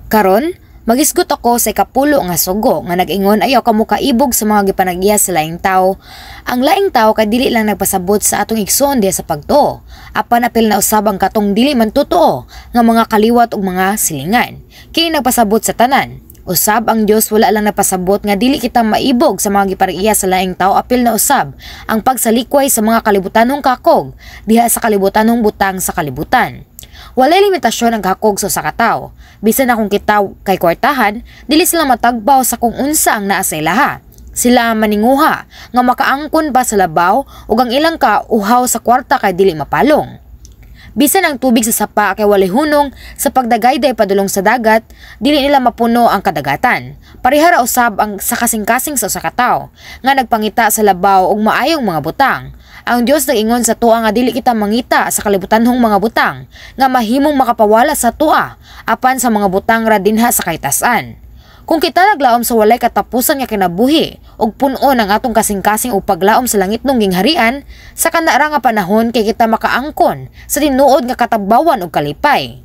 Karon, magisgot ako sa ikapulo nga sugo nga nag-ingon ayaw kamo kaibog sa mga gipanagihas sa laing tao. Ang laing tao kay dili lang nagpasabot sa atong igsoon diha sa pagtuo. Apan apil na usab ang katong dili man totoo nga mga kaliwat ug mga silingan. Kini nagpasabot sa tanan. Usab ang Dios wala lang nagpasabot nga dili kita maibog sa mga gipanagihas sa laing tao, apil na usab ang pagsalikway sa mga kalibutanong kakog diha sa kalibutanong butang sa kalibutan. Walay limitasyon ang kakog sa ka tawo. Bisan akong kitaw kay kwartahan, dili sila matagbaw sa kung unsa ang naa sa ilaha. Sila maninguha nga makaangkon pa sa labaw ug ang ilang ka uhaw sa kwarta kay dili mapalong. Bisan ang tubig sa sapa kay walay hunong sa pagdagayday padulong sa dagat, dili nila mapuno ang kadagatan. Parihara usab ang sa kasing-kasing sa usa ka tawo nga nagpangita sa labaw ug maayong mga butang. Ang Dios nag-ingon sa tuwa nga dili kita mangita sa kalibutanhong mga butang nga mahimong makapawala sa tuwa apan sa mga butang ra dinha sa kaytas-an. Kung kita naglaom sa walay katapusan nga kinabuhi ug pun-on ang atong kasing-kasing ug paglaom sa langit nung gingharian, sa kanara nga panahon kay kita makaangkon sa tinuod nga katabbawan ug kalipay.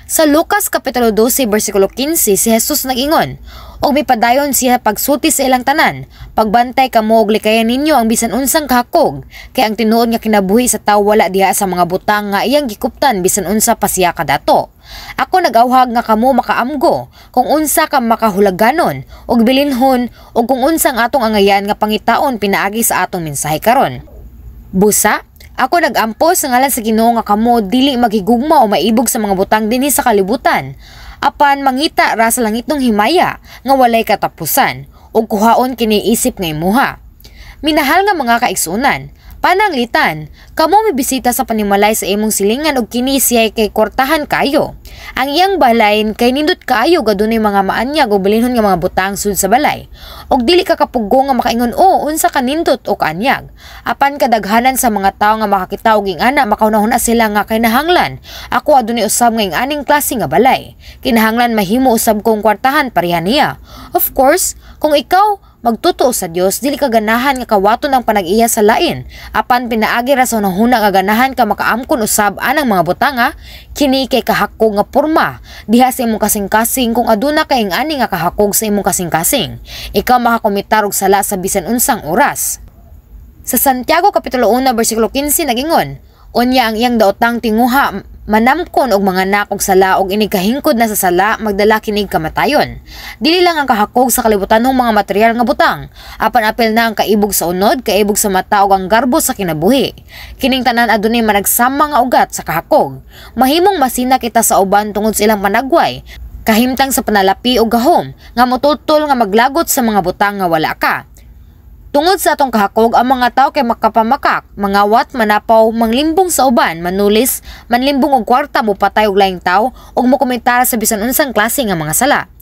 Sa Lucas kapitulo 12 bersikulo 15 si Jesus nag-ingon, "Og mipadayon siya pagsulti sa ilang tanan, pagbantay kamo ug likayan ninyo ang bisan unsang kahakog, kay ang tinuod nga kinabuhi sa tawo wala diha sa mga butang nga iyang gikuptan bisan unsa pa siya kadato. Ako nag-awhag nga kamo makaamgo kung unsa ka makahulaganon ug bilinhon ug kung unsang atong angayan nga pangitaon pinaagi sa atong mensahe karon. Busa, ako nag-ampos sa ngalan sa Ginoo nga kamo dili maghigugma o maibog sa mga butang dinhi sa kalibutan, apan mangita ra sa langitong himaya nga walay katapusan ug kuhaon kini isip nga imuha. Minahal nga mga kaigsunan, pananglitan, kamo mibisita sa panimalay sa imong silingan ug kini siya kay kwartahan kayo. Ang iyang balayn kay nindot kayo gadunay mga maanyag o bilinhon nga mga butang sud sa balay. Og dili ka kapugo nga makaingon o unsa ka nindot o kaanyag. Apan kadaghanan sa mga tawo nga makakita og ingana makaunahon sila nga kinahanglan. Ako adunay usab nga aning klase nga balay. Kinahanglan mahimo usab kong kwartahan pareha niya. Of course, kung ikaw magtuto sa Dios, dili ka ganahan nga kawaton ang panag-iya sa lain. Apan pinaagi ra sa hunahuna nga ganahan ka makaamkon usab anang mga butanga, kini kay kahakog nga porma diha sa imong kasing-kasing. Kung aduna kay ani nga kahakog sa imong kasing-kasing, ikaw makakomitar og sala sa bisan unsang oras. Sa Santiago kapitulo 1 bersikulo 15 nagingon, "Unya ang iyang daotang tinguha manamkon og mga anak og sala og inig kahingkod na sa sala magdala kinig kamatayon." Dili lang ang kahakog sa kalibutanong mga material nga butang, apan apil na ang kaibog sa unod, kaibog sa mata ug ang garbo sa kinabuhi. Kining tanan adunay managsama nga ugat sa kahakog. Mahimong masina kita sa uban tungod sa ilang panagway, kahimtang sa panalapi o gahom nga motultol nga maglagot sa mga butang nga wala ka. Tungod sa atong kahakog, ang mga tao kay makapamakak, mangawat, manapaw, manglimbong sa uban, manulis, manlimbong og kwarta, mupatay og laing tao, ug mokomentara sa bisan unsang klase nga mga sala.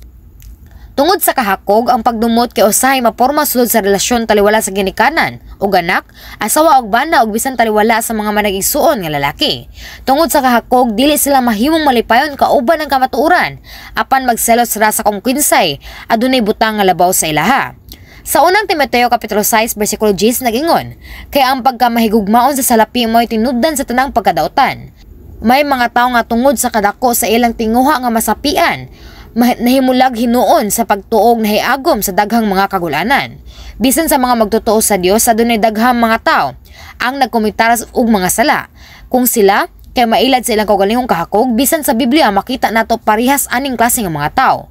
Tungod sa kahakog, ang pagdumot kay usahay maporma sulod sa relasyon taliwala sa ginikanan ug anak, asawa ug bana ug bisan taliwala sa mga manag-igsuon nga lalaki. Tungod sa kahakog, dili sila mahimong malipayon kauban ng kamatuoran, apan magselos ra sa kongkinsay, adunay butang nga labaw sa ilaha. Sa unang Timoteo kapitulo 6 bersikulo 10 nagingon, "Kaya ang pagkamahigugmaon sa salapi mo'y tinubdan sa tanang pagkadaotan. May mga tao nga tungod sa kadako sa ilang tinguha nga masapian, nahimulag hinuon sa pagtuog nahiagom sa daghang mga kagulanan." Bisan sa mga magtotoo sa Dios, adunay daghang mga tao ang nagkomentaras og mga sala. Kung sila kay mailad sa ilang kaugalingong kahakog, bisan sa Biblia makita nato parehas aning klase nga mga tao.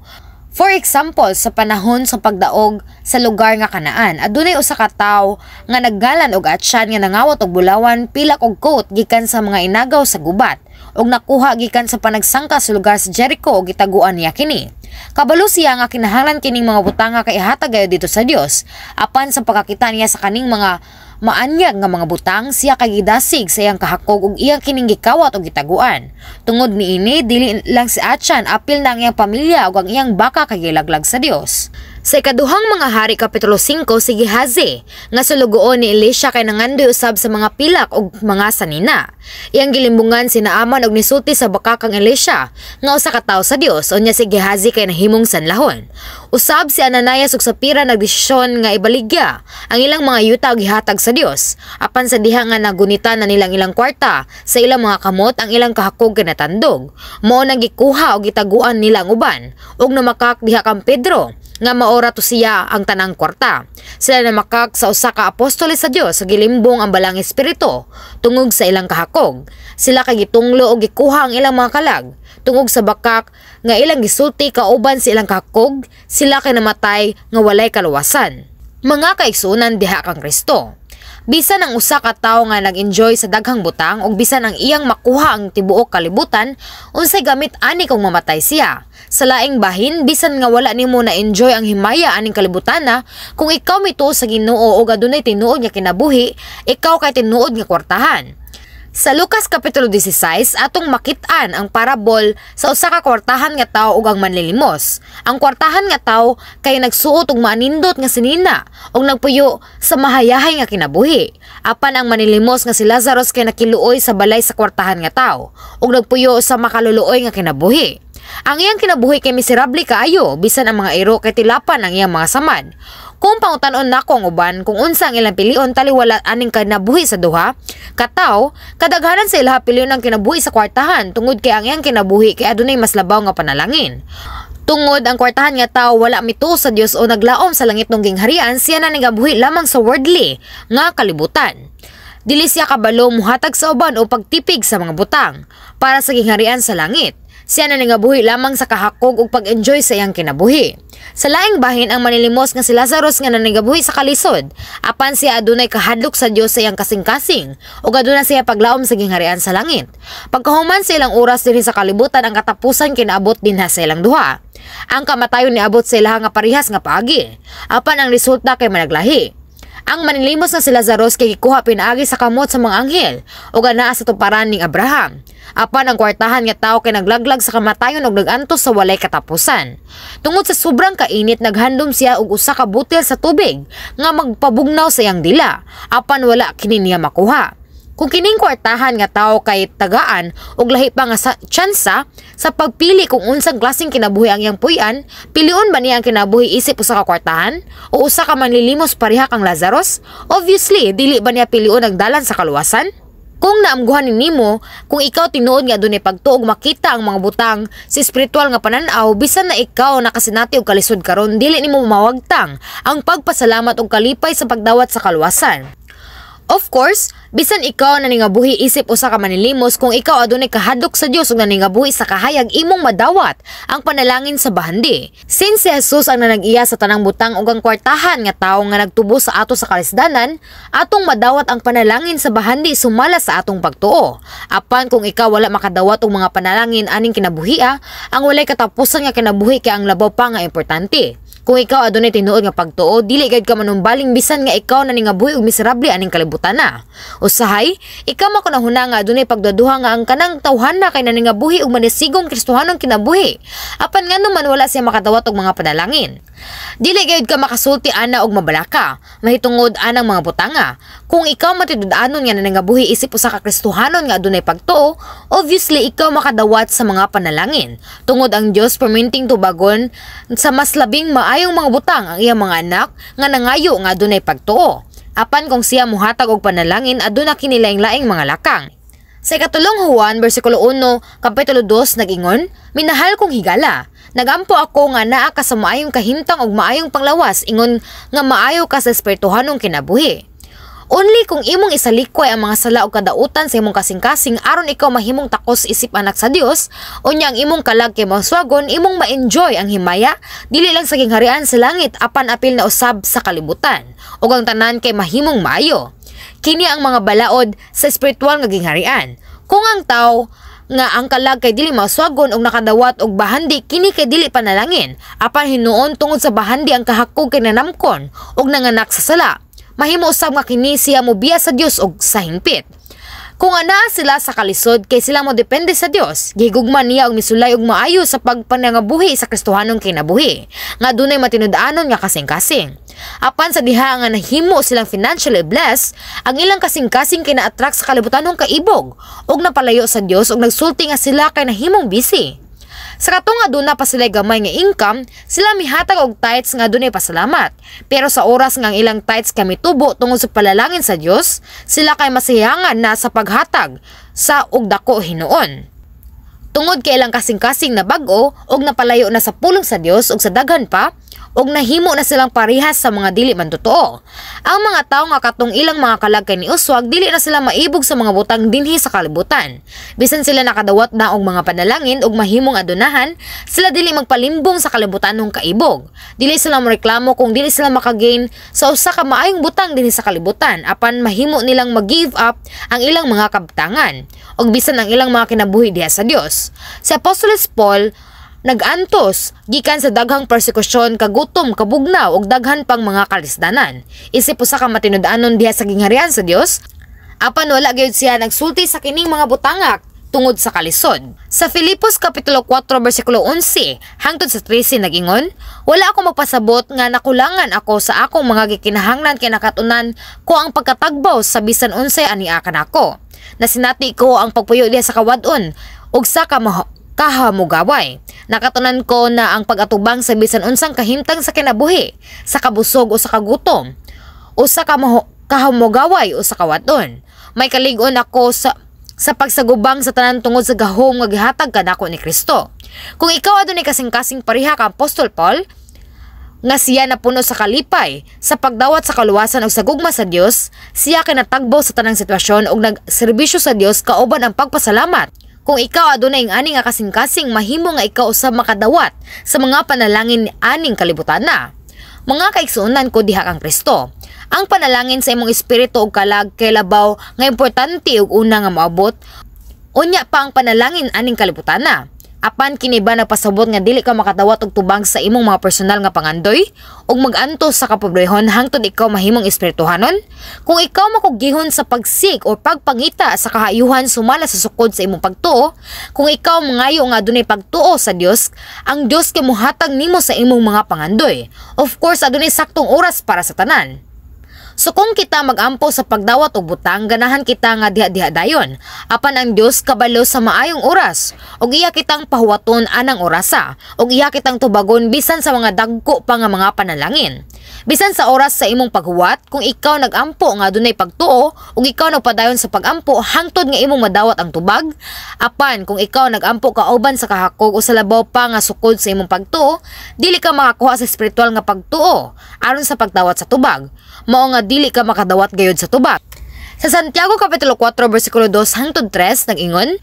For example, sa panahon sa pagdaog sa lugar nga Kanaan, adunay usa ka tawo nga naggalan og atyan nga nangawat og bulawan, pilak og coat gikan sa mga inagaw sa gubat ug nakuha gikan sa panagsangka sa lugar sa Jericho ug gitaguan niya kini. Kabalo siya nga kinahanglan kining mga butanga kay ihatag gayud dito sa Dios. Apan sa pagkakita niya sa kaning mga maanyag nga mga butang, siya kay gidasig sa iyang kahakog ug iyang kining gikawat og gitaguan. Tungod niini, dili lang si Atyan, apil na ang iyang pamilya ug ang iyang baka kay gilaglag sa Dios. Sa ikaduhang mga hari kapitulo 5 si Gehazi nga sulugoon ni Elisha kay nangandoy usab sa mga pilak ug mga sanina. Iyang gilimbungan si Naaman og nisulti sa bakakang Elisha nga usa ka tawo sa Dios unya si Gehazi kay nahimong sanlahon. Usab si Ananias ug Sapira nagdesisyon nga ibaligya ang ilang mga yuta og gihatag sa Dios apan sa diha nga nagunita na nilang ilang kwarta sa ilang mga kamot ang ilang kahakog kay natandog. Mao nang gikuha og gitaguan nila ang uban ug namakak diha kang Pedro nga maora to siya ang tanang kwarta. Sila namakak sa usa ka apostoles sa Dios sa gilimbong ang balang espiritu tungog sa ilang kahakog. Sila kay gitunglo og gikuha ang ilang mga kalag tungog sa bakak nga ilang gisulti kauban sa ilang kahakog. Sila kay namatay nga walay kaluwasan. Mga kaigsunan diha kang Kristo. Bisan ang usa ka tawo nga nag-enjoy sa daghang butang ug bisan ang iyang makuha ang tibuok kalibutan, unsay gamit ani kung mamatay siya. Sa laing bahin, bisan nga wala nimo na enjoy ang himaya aning kalibutana, kung ikaw mituo sa Ginoo ug adunay tinuod nga kinabuhi, ikaw kay tinuod nga kwartahan. Sa Lucas kapitulo 16 atong makit-an ang parabol sa usa ka kwartahan nga tawo ug ang manlilimos. Ang kwartahan nga tawo kay nagsuot og maanindot nga sinina ug nagpuyo sa mahayahay nga kinabuhi. Apan ang manlilimos nga si Lazarus kay nakiluoy sa balay sa kwartahan nga tawo ug nagpuyo sa makaluluoy nga kinabuhi. Ang iyang kinabuhi kay miserable kaayo bisan ang mga iro kay tilapan ang iyang mga samad. Kung pangutan-on nako ang uban kung unsa ang ilang pilion taliwala aning kinabuhi sa duha, kataw kadaghanan sa ilaha pilion ang kinabuhi sa kwartahan tungod kay ang iyang kinabuhi kay adunay mas labaw nga panalangin. Tungod ang kwartahan nga tawo wala mituo sa Dios o naglaom sa langit ng gingharian, siya na nagabuhi lamang sa worldly nga kalibutan. Dili siya kabalo muhatag sa uban o pagtipig sa mga butang para sa gingharian sa langit. Siya na nangabuhi lamang sa kahakog ug pag-enjoy sa iyang kinabuhi. Sa laing bahin ang manilimos nga si Lazarus nga nanagabuhi sa kalisod, apan siya adunay kahadlok sa Dios sa iyang kasing-kasing ug aduna siya paglaom sa gingharian sa langit. Pagkahuman sa ilang oras dinhi sa kalibutan ang katapusan kinaabot dinha sa ilang duha. Ang kamatayon niabot sa ilaha nga parehas nga paagi, apan ang resulta kay managlahi. Ang manilimos nga si Lazarus kay gikuha pinaagi sa kamot sa mga anghel ug anaa sa tuparan ning Abraham. Apan ang kwartahan nga tawo kay naglaglag sa kamatayon ug nagantos sa walay katapusan. Tungod sa sobrang kainit naghandom siya og usa ka butil sa tubig nga magpabugnaw sa iyang dila, apan wala kini niya makuha. Kung kining kwartahan nga tawo kay tagaan og lahi pa nga tsansa sa pagpili kung unsang klaseng kinabuhi ang iyang puy-an, piliun ba niya ang kinabuhi isip usa ka kwartahan o usa ka manlilimos pareha kang Lazarus? Obviously, dili ba niya piliun ang dalan sa kaluwasan? Kung naamguhan nimo, kung ikaw tinuod nga adunay pagtuog makita ang mga butang sa espiritual nga pananaw, bisan na ikaw nakasinati og kalisod karon, dili nimo mawagtang ang pagpasalamat og kalipay sa pagdawat sa kaluwasan. Of course, bisan ikaw na ningabuhi isip usa ka manilimos, kung ikaw adunay kahadlok sa Dios ug naningabuhi sa kahayag, imong madawat ang panalangin sa bahandi. Since si Jesus ang nanag-iya sa tanang butang ug ang kwartahan nga tawo nga nagtubo sa ato sa kalisdanan, atong madawat ang panalangin sa bahandi sumala sa atong pagtuo. Apan kung ikaw wala makadawat og mga panalangin aning kinabuhia, ang walay katapusan nga kinabuhi kay ang labaw pa nga importante. Kung ikaw adunay tinuod nga pagtuo, dili gayud ka manumbaling bisan nga ikaw na ningabuhi og miserable aning kalibutan na. Usahay, ikaw makunahuna nga adunay pagduduha nga ang kanang tawhana kay naningabuhi og manisigong Kristohanong kinabuhi. Apan ngano man wala siya makadawat og mga panalangin. Dili gayud ka makasulti ana og mabalaka, mahitungod anang mga butanga. Kung ikaw matitud-anon nga naningabuhi isip usa ka Kristohanon nga adunay pagtuo, obviously ikaw makadawat sa mga panalangin. Tungod ang Dios permitting tubagon sa mas labing maayong mga butang ang iyang mga anak nga nangayo nga adunay pagtuo. Apan kung siya muhatag og panalangin, aduna kini laing-laing mga lakang. Sa ikatulong Juan bersikulo 1 kapitulo 2 nag-ingon, minahal kong higala, nagampo ako nga naa ka sa maayong kahimtang og maayong panglawas, ingon nga maayo ka sa espirituhanong kinabuhi. Only kung imong isalikway ang mga sala o kadautan sa imong kasing-kasing aron ikaw mahimong takos isip anak sa Dios, unya ang imong kalag kay maswagon, imong ma-enjoy ang himaya dili lang sa gingharian sa langit apan apil na usab sa kalibutan, ug ang tanan kay mahimong maayo. Kini ang mga balaod sa espiritual nga gingharian. Kung ang tawo nga ang kalag kay dili maswagon og nakadawat og bahandi, kini kay dili panalangin, apan hinuon tungod sa bahandi ang kahakog kay nanamkon og nanganak sa sala. Mahimo usab nga kini siya mobiya sa Dios og sa hingpit. Kung anaa sila sa kalisod kay sila mo depende sa Dios, gihigugma niya og misulay og maayo sa pagpanangabuhi sa Kristohanong kinabuhi, nga dunay matinud-anon nga kasing-kasing. Apan sa diha nga nahimo silang financially blessed, ang ilang kasing-kasing kay na-attract sa kalibutanong kaibog og napalayo sa Dios og nagsulti nga sila kay nahimong busy. Sa katong aduna pa sila gamay nga income, sila mihatag og tithes nga dunay pasalamat. Pero sa oras nga ang ilang tithes kami tubo tungod sa palalangin sa Dios, sila kay masiyangan na sa paghatag sa og dako hinuon. Tungod kay ilang kasing-kasing na bag-o og napalayo na sa pulong sa Dios og sa daghan pa, og nahimo na silang parehas sa mga dili man totoo. Ang mga tawo nga katong ilang mga kalagkay ni Uswag, dili na sila maibog sa mga butang dinhi sa kalibutan. Bisan sila nakadawat na og mga panalangin og mahimong adunahan, sila dili magpalimbong sa kalibutanong kaibog. Dili sila moreklamo kung dili sila makagain sa usa ka maayong butang dinhi sa kalibutan, apan mahimo nilang mag-give up ang ilang mga kabtangan og bisan ang ilang mga kinabuhi diha sa Dios. Si Apostoles Paul nag-antos gikan sa daghang persekusyon, kagutom, kabugnaw ug daghan pang mga kalisdanan. Isip usa ka matinud-anon diha sa gingharian sa Dios, apan wala gyud siya nagsulti sa kining mga butangak tungod sa kalisod. Sa Filipos kapitulo 4 bersikulo 11 hangtod sa 13 nagingon, wala ako magpasabot nga nakulangan ako sa akong mga gikinahanglan kay nakatunan ko ang pagkatagbaw sa bisan unsay ania kanako. Nasinati ko ang pagpuyo diha sa kawadon ug sa kahamugaway. Nakatunan ko na ang pag-atubang sa bisan unsang kahimtang sa kinabuhi, sa kabusog o sa kagutom, o sa kahamugaway o sa kawadon. May kalig-on ako sa pagsagubang sa tanan tungod sa gahom nga gihatag kanako ni Kristo. Kung ikaw adunay kasing-kasing pareha ka Apostol Paul, nga siya napuno sa kalipay, sa pagdawat sa kaluwasan o sa gugma sa Dios, siya kay natagbaw sa tanang sitwasyon og nagserbisyo sa Dios kauban ang pagpasalamat. Kung ikaw adunay ang ani nga kasing-kasing, mahimo nga ikaw usab makadawat sa mga panalangin ni aning kalibutan na. Mga kaigsuonan ko diha kang Kristo, ang panalangin sa imong espiritu og kalag kay labaw nga importante ug una nga moabot. Unya pa ang panalangin aning kalibutan na. Apan kini ba nagpasabot nga dili ka makadawat og tubang sa imong mga personal nga pangandoy ug mag-antos sa kapobrehon hangtod ikaw mahimong espirituhanon? Kung ikaw makugihon sa pagsik o pagpangita sa kahayuhan sumala sa sukod sa imong pagtuo, kung ikaw mangayo nga adunay pagtuo sa Dios, ang Dios kay mohatag nimo sa imong mga pangandoy. Of course, adunay saktong oras para sa tanan. So kung kita mag-ampo sa pagdawat og butang, ganahan kita nga diha-diha dayon. Apan ang Dios kabalo sa maayong oras, og iya kitang pahuwaton anang orasa, og iya kitang tubagon bisan sa mga dagko pa nga mga panalangin. Bisan sa oras sa imong paghuwat, kung ikaw nag-ampo nga dunay pagtuo, ug ikaw nagpadayon sa pag-ampo hangtod nga imong madawat ang tubag, apan kung ikaw nag-ampo kauban sa kahakog o sa labaw pa nga sukod sa imong pagtuo, dili ka makakuha sa espiritual nga pagtuo aron sa pagdawat sa tubag. Mao nga dili ka makadawat gayud sa tubag. Sa Santiago kapitulo 4 bersikulo 2 hangtod 3 nag-ingon,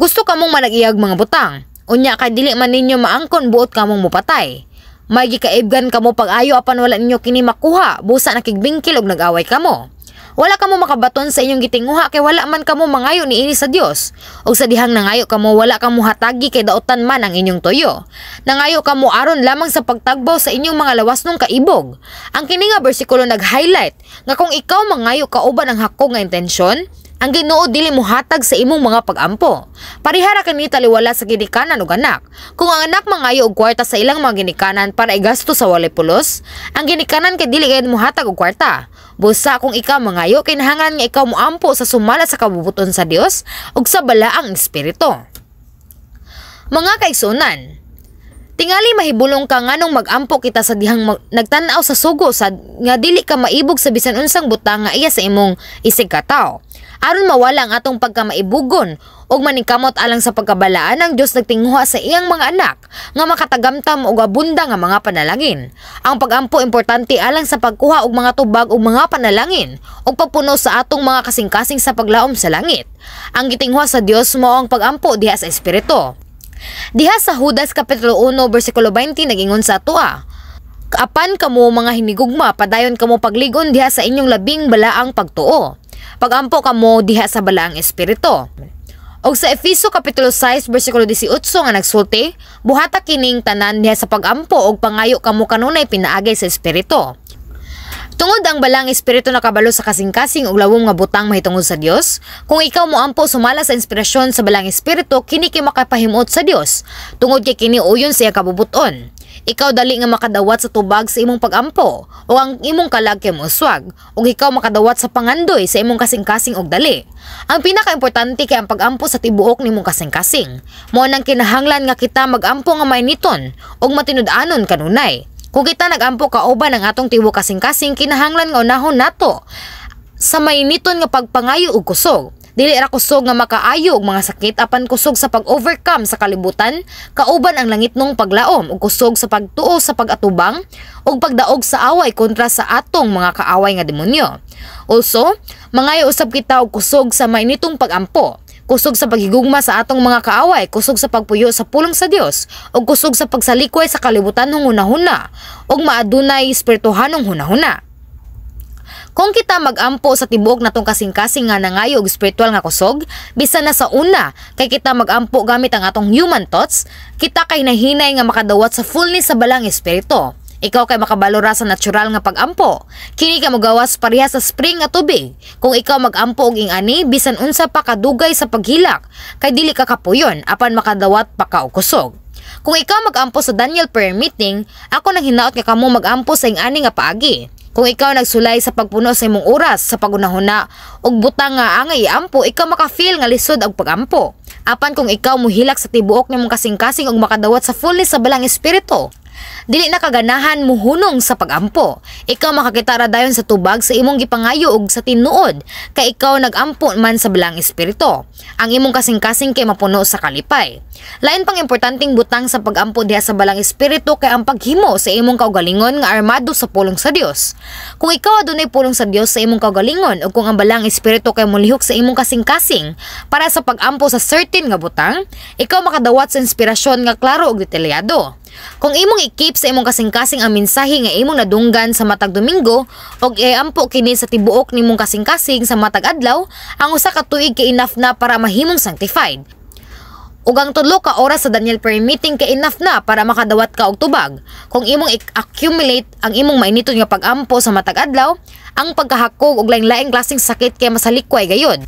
gusto kamong manag-iyag mga butang, unya kay dili man ninyo maangkon buot kamong mupatay. May gikaibgan kamo pag-ayo apan wala ninyo kini makuha, busa nakigbingkil og nag-away kamo. Wala kamo makabaton sa inyong gitinguha kay wala man kamo mangayo niini sa Dios. Og sa dihang nangayo kamo, wala kamo hatagi kay daotan man ang inyong toyo. Nangayo kamo aron lamang sa pagtagbaw sa inyong mga lawasnong kaibog. Ang kini nga bersikulo nag-highlight nga kung ikaw mangayo kauban ang hakog nga intensyon, ang Ginoo dili mo hatag sa imong mga pag-ampo. Parihara kani taliwala sa ginikanan ug anak. Kung ang anak mangayo og kwarta sa ilang mga ginikanan para igasto sa walay pulos, ang ginikanan kay dili gayud mo hatag og kwarta. Busa kung ikaw mangayo, kinahanglan nga ikaw moampo sa sumala sa kabubuton sa Dios ug sa balaang espiritu. Mga kaigsuonan, tingali mahibulong ka nganong mag-ampo kita sa dihang nagtan-aw sa sugo sa nga dili ka maibog sa bisan unsang butang nga iya sa imong isig katawo. Aron mawala ang atong pagkamaibugon ug maningkamot alang sa pagkabalaan ng Dios nagtinguha sa iyang mga anak nga makatagamtam og abunda nga mga panalangin. Ang pag-ampo importante alang sa pagkuha og mga tubag ug mga panalangin ug pagpuno sa atong mga kasing-kasing sa paglaom sa langit. Ang gitinguha sa Dios mao ang pag-ampo diha sa espiritu. Diha sa Judas kapitulo 1 bersikulo 20 nagingon sa atoa, apan kamo mga hinigugma, padayon kamo pagligon diha sa inyong labing balaang pagtuo. Pagampo kamo diha sa balaang espiritu. Og sa Efeso kapitulo 6 bersikulo 18 nga nagsulti, buhata kining tanan diha sa pagampo og pangayo kamo kanunay pinaagay sa espiritu. Tungod ang balang espiritu nakabalo sa kasing-kasing ug lawom nga butang mahitungod sa Dios, kung ikaw moampo sumala sa inspirasyon sa balang espiritu, kini kay makapahimot sa Dios. Tungod kay kini uyon sa iyang kabubuton. Ikaw dali nga makadawat sa tubag sa imong pagampo o ang imong kalag kay mouswag, ug ikaw makadawat sa pangandoy sa imong kasing-kasing og dali. Ang pinaka-importante kay ang pagampo sa tibuok nimong kasing-kasing. Mao nang kinahanglan nga kita magampo nga mainiton ug matinud-anon kanunay. Kung kita nagampo kauban ang atong tibuok kasing-kasing, kinahanglan nga unahon nato sa mainiton nga pagpangayo ug kusog. Dili ra kusog nga makaayo og mga sakit, apan kusog sa pag-overcome sa kalibutan, kauban ang langitnong paglaom ug kusog sa pagtuo sa pag-atubang ug pagdaog sa away kontra sa atong mga kaaway nga demonyo. Also, mangayo usab kita og kusog sa mainitong pagampo, kusog sa paghigugma sa atong mga kaaway, kusog sa pagpuyo sa pulong sa Dios, ug kusog sa pagsalikway sa kalibutan ng hunahuna ug maadunay espirituhanong hunahuna. Kung kita magampo sa tibuok natong kasing-kasing nga nangayo og spiritual nga kusog, bisan na sa una kay kita magampo gamit ang atong human thoughts, kita kay nahinay nga makadawat sa fullness sa balang espiritu. Ikaw kay makabalora sa natural nga pagampo. Kini ka magawas pareha sa spring nga tubig. Kung ikaw magampo og ingani, bisan unsa pa kadugay sa paghilak, kay dili ka kapuyon apan makadawat pa ka og kusog. Kung ikaw magampo sa Daniel prayer meeting, ako nang hinaot nga kamo magampo sa ingani nga paagi. Kung ikaw nagsulay sa pagpuno sa imong oras sa pagunahuna og butang nga angay iampo, ikaw maka-feel nga lisod og pagampo. Apan kung ikaw muhilak sa tibuok nimong kasing-kasing og makadawat sa fullness sa balang espiritu, dili na kaganahan muhunong sa pagampo. Ikaw makakita ra dayon sa tubag sa imong gipangayo ug sa tinuod kay ikaw nagampo man sa balang espiritu. Ang imong kasing-kasing kay mapuno sa kalipay. Lain pang importanteng butang sa pagampo diha sa balang espiritu kay ang paghimo sa imong kaugalingon nga armado sa pulong sa Dios. Kung ikaw adunay pulong sa Dios sa imong kaugalingon ug kung ang balang espiritu kay molihok sa imong kasing-kasing para sa pagampo sa certain nga butang, ikaw makadawat sa inspirasyon nga klaro ug detalyado. Kung imong i-keep sa imong kasing-kasing ang mensahe nga imong nadunggan sa matag Domingo ug iampo kini sa tibuok nimong kasing-kasing sa matag adlaw, ang usa ka tuig kay enough na para mahimong sanctified. Ug ang 3 ka oras sa Daniel prayer meeting kay enough na para makadawat ka og tubag. Kung imong accumulate ang imong mainiton nga pagampo sa matag adlaw, ang pagkahakog og lain-laing klaseng sakit kay masalikway gayud.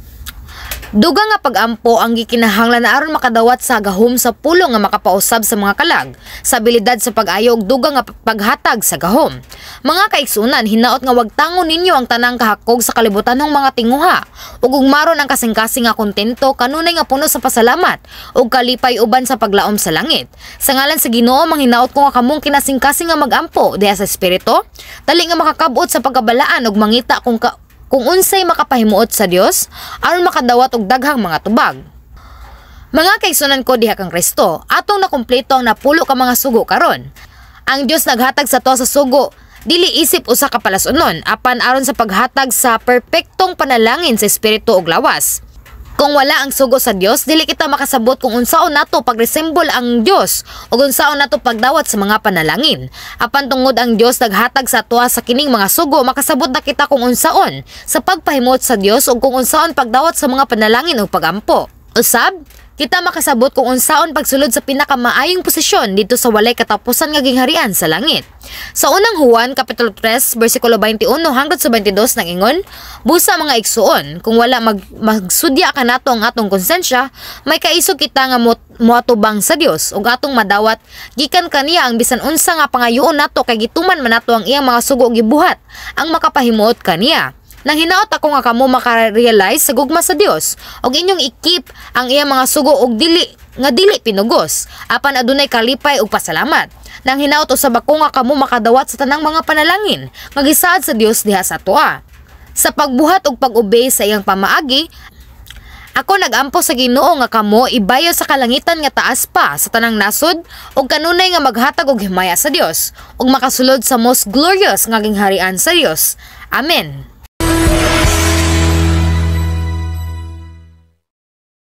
Dugang nga pagampo ang gikinahanglan na aron makadawat sa gahom sa pulong nga makapausab sa mga kalag, sa abilidad sa pag-ayo ug dugang nga paghatag sa gahom. Mga kaigsunan, hinaot nga wag tangon ninyo ang tanang kahakog sa kalibutan ng mga tinguha, ug ugmaron ang kasing-kasing nga kontento kanunay nga puno sa pasalamat ug kalipay uban sa paglaom sa langit. Sa ngalan sa Ginoo, manghinaot ko nga kamong kinasing-kasing nga magampo diha sa espiritu, dali nga makakabot sa pagkabalaan ug mangita kung unsay makapahimuot sa Dios aron makadawat og daghang mga tubag. Mga kaigsunan ko diha kang Kristo, atong nakumpleto ang napulo ka mga sugo karon. Ang Dios naghatag sa to sa sugo, dili isip usa ka palasunon, apan aron sa paghatag sa perpektong panalangin sa espiritu ug lawas. Kung wala ang sugo sa Dios, dili kita makasabot kung unsaon nato pagresemble ang Dios o unsaon nato pagdawat sa mga panalangin. Apan tungod ang Dios naghatag sa atoa sa kining mga sugo, makasabot na kita kung unsaon sa pagpahimot sa Dios o kung unsaon pagdawat sa mga panalangin o pagampo. Usab, kita makasabot kung unsaon pagsulod sa pinakamaayong posisyon dito sa walay katapusan nga gingharian sa langit. Sa unang Juan kapitulo 3 bersikulo 21 hangtod sa 22 nag-ingon, busa mga igsuon, kung wala magsudya ka nato ang atong konsensya, may kaisog kita nga moatubang sa Dios ug atong madawat gikan kaniya ang bisan unsa nga pangayoon nato kay gituman man nato ang iyang mga sugo gibuhat ang makapahimuot kaniya. Nang hinaot ako nga kamo makarealize sa gugma sa Dios og inyong ikip ang iyang mga sugo og dili pinugos apan adunay kalipay ug pasalamat. Nang hinaot usab ako nga kamo makadawat sa tanang mga panalangin nga gisaad sa Dios diha sa atoa. Sa pagbuhat ug pag-obey sa iyang pamaagi, ako nagampo sa Ginoo nga kamo ibayo sa kalangitan nga taas pa sa tanang nasod ug kanunay nga maghatag og himaya sa Dios ug makasulod sa most glorious nga gingharian sa Dios. Amen.